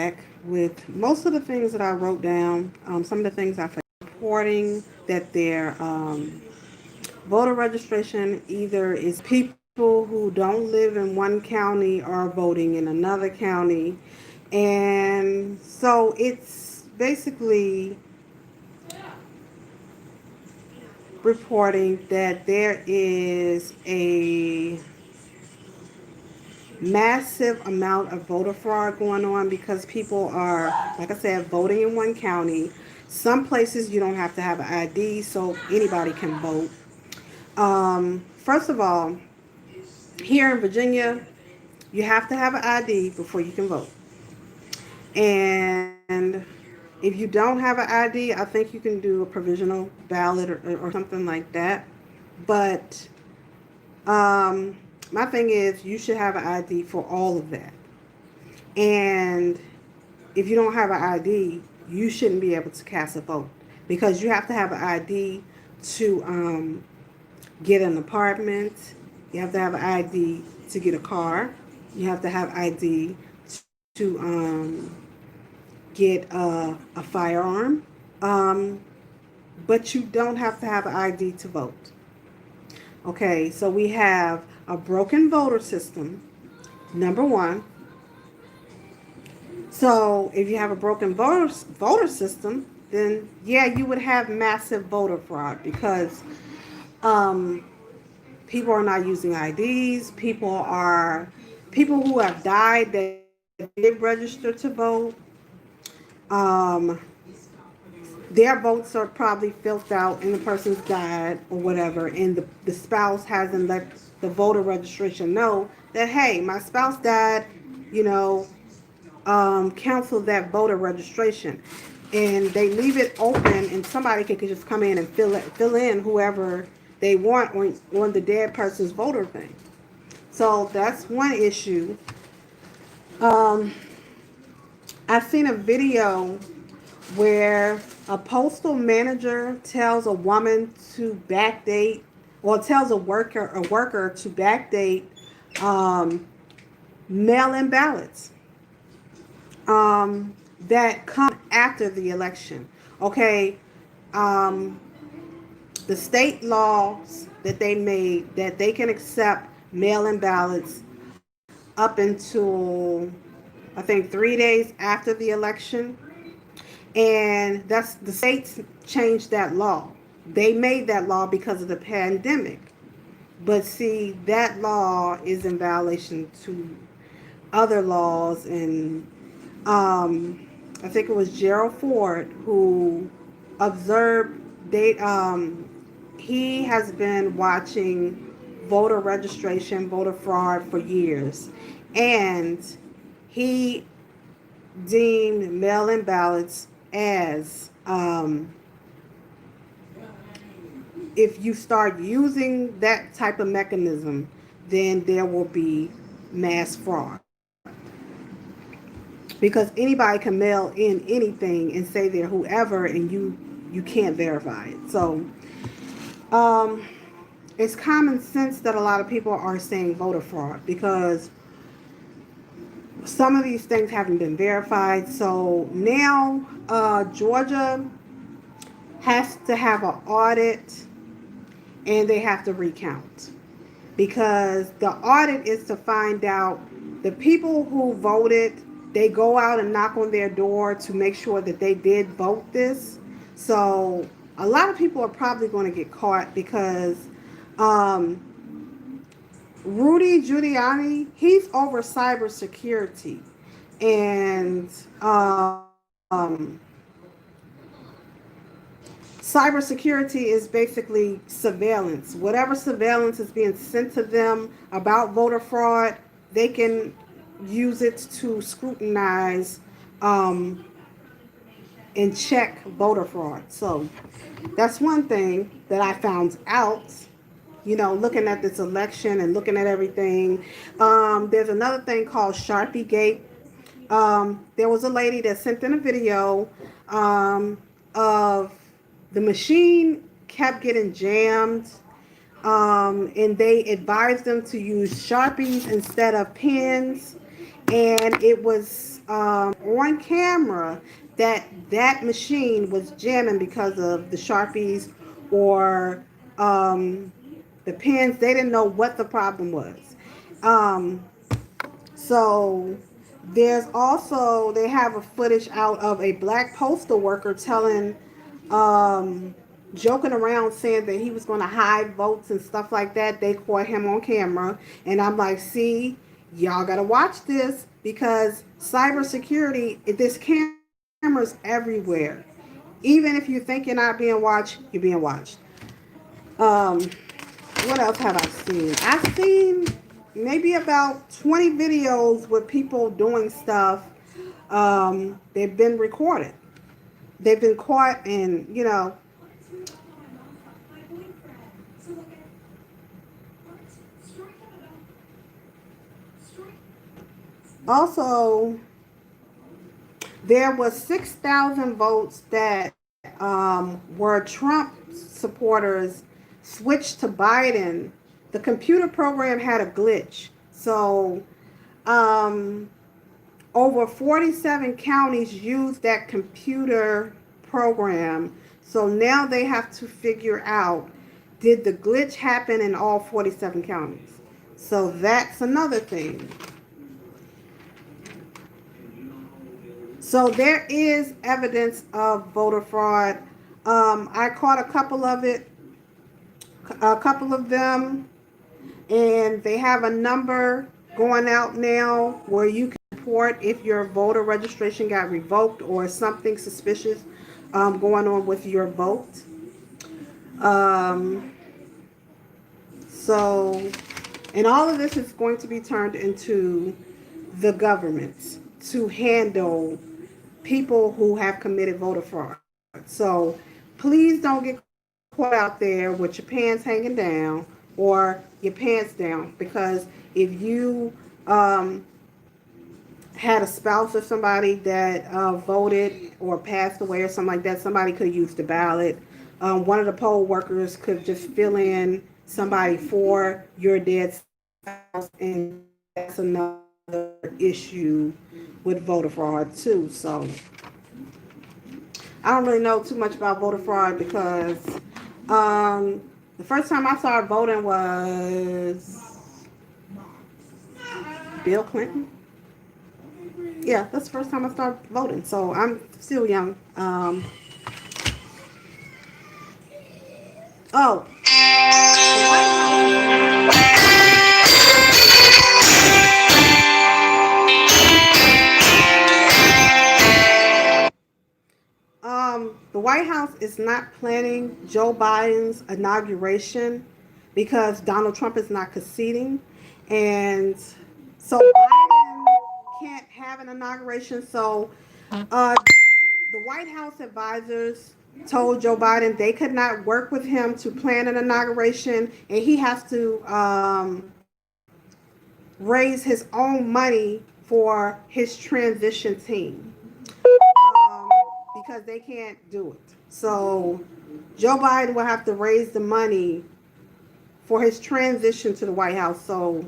back with most of the things that I wrote down. Some of the things I reporting that their voter registration either is people who don't live in one county or voting in another county. And so it's basically reporting that there is a massive amount of voter fraud going on because people are, like I said, voting in one county. Some places you don't have to have an ID, so anybody can vote. First of all, here in Virginia, you have to have an ID before you can vote. And if you don't have an ID, I think you can do a provisional ballot or something like that. But my thing is, you should have an ID for all of that. And if you don't have an ID, you shouldn't be able to cast a vote because you have to have an ID to get an apartment. You have to have an ID to get a car. You have to have ID to get a firearm. Um, but you don't have to have an ID to vote. Okay, so we have a broken voter system, number one. So if you have a broken voter system, then yeah, you would have massive voter fraud because um, people are not using IDs. People who have died that did register to vote. Um, their votes are probably filled out and the person's died or whatever, and the spouse hasn't let the voter registration know that hey, my spouse died. You know, cancel that voter registration, and they leave it open, and somebody could just come in and fill in whoever they want on the dead person's voter thing. So that's one issue. Um, I've seen a video where a postal manager tells a woman to backdate, or tells a worker to backdate um, mail-in ballots that come after the election. Okay, um, the state laws that they made that they can accept mail-in ballots up until I think 3 days after the election, and that's the states changed that law. They made that law because of the pandemic, but see that law is in violation to other laws, and I think it was Gerald Ford who observed they he has been watching voter registration, voter fraud for years, and he deemed mail-in ballots as if you start using that type of mechanism, then there will be mass fraud because anybody can mail in anything and say they're whoever, and you can't verify it. So um, it's common sense that a lot of people are saying voter fraud because some of these things haven't been verified. So now Georgia has to have an audit, and they have to recount because the audit is to find out the people who voted. They go out and knock on their door to make sure that they did vote this. So a lot of people are probably going to get caught because Rudy Giuliani, he's over cybersecurity, and cybersecurity is basically surveillance. Whatever surveillance is being sent to them about voter fraud, they can use it to scrutinize um, and check voter fraud. So that's one thing that I found out, looking at this election and looking at everything. There's another thing called Sharpie Gate. There was a lady that sent in a video of the machine kept getting jammed, and they advised them to use Sharpies instead of pens, and it was on camera that that machine was jamming because of the Sharpies or the pens. They didn't know what the problem was. Um, so there's also, they have a footage out of a black postal worker telling, um, joking around saying that he was going to hide votes and stuff like that. They caught him on camera. And I'm like, see, y'all got to watch this because cybersecurity, this cameras everywhere. Even if you think you're not being watched, you're being watched. Um, what else have I seen? I've seen maybe about 20 videos with people doing stuff. They've been recorded. They've been caught, and also there was 6,000 votes that were Trump supporters switched to Biden. The computer program had a glitch. So um, over 47 counties used that computer program. So now they have to figure out, did the glitch happen in all 47 counties? So that's another thing. So there is evidence of voter fraud. I caught a couple of them, and they have a number going out now where you can report if your voter registration got revoked or something suspicious going on with your vote. Um, so, and all of this is going to be turned into the government to handle people who have committed voter fraud. So please don't get caught out there with your pants hanging down or your pants down, because if you had a spouse or somebody that voted or passed away or something like that, somebody could use the ballot. One of the poll workers could just fill in somebody for your dead spouse, and that's another issue with voter fraud too. So I don't really know too much about voter fraud because the first time I started voting was Bill Clinton. Yeah, that's the first time I started voting. So I'm still young. Oh, the White House is not planning Joe Biden's inauguration because Donald Trump is not conceding, and so Biden can't have an inauguration. So the White House advisors told Joe Biden they could not work with him to plan an inauguration, and he has to raise his own money for his transition team um, because they can't do it. So Joe Biden will have to raise the money for his transition to the White House. So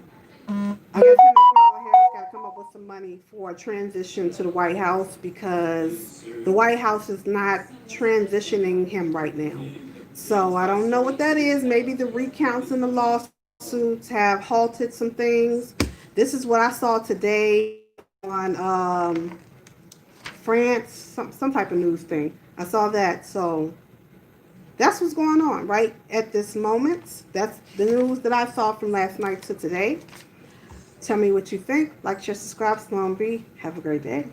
I guess him and Kamala Harris got to come up with some money for a transition to the White House because the White House is not transitioning him right now. So I don't know what that is. Maybe the recounts and the lawsuits have halted some things. This is what I saw today on France, some type of news thing. I saw that. So that's what's going on right at this moment. That's the news that I saw from last night to today. Tell me what you think. Like, share, subscribe, Sloan B. Have a great day.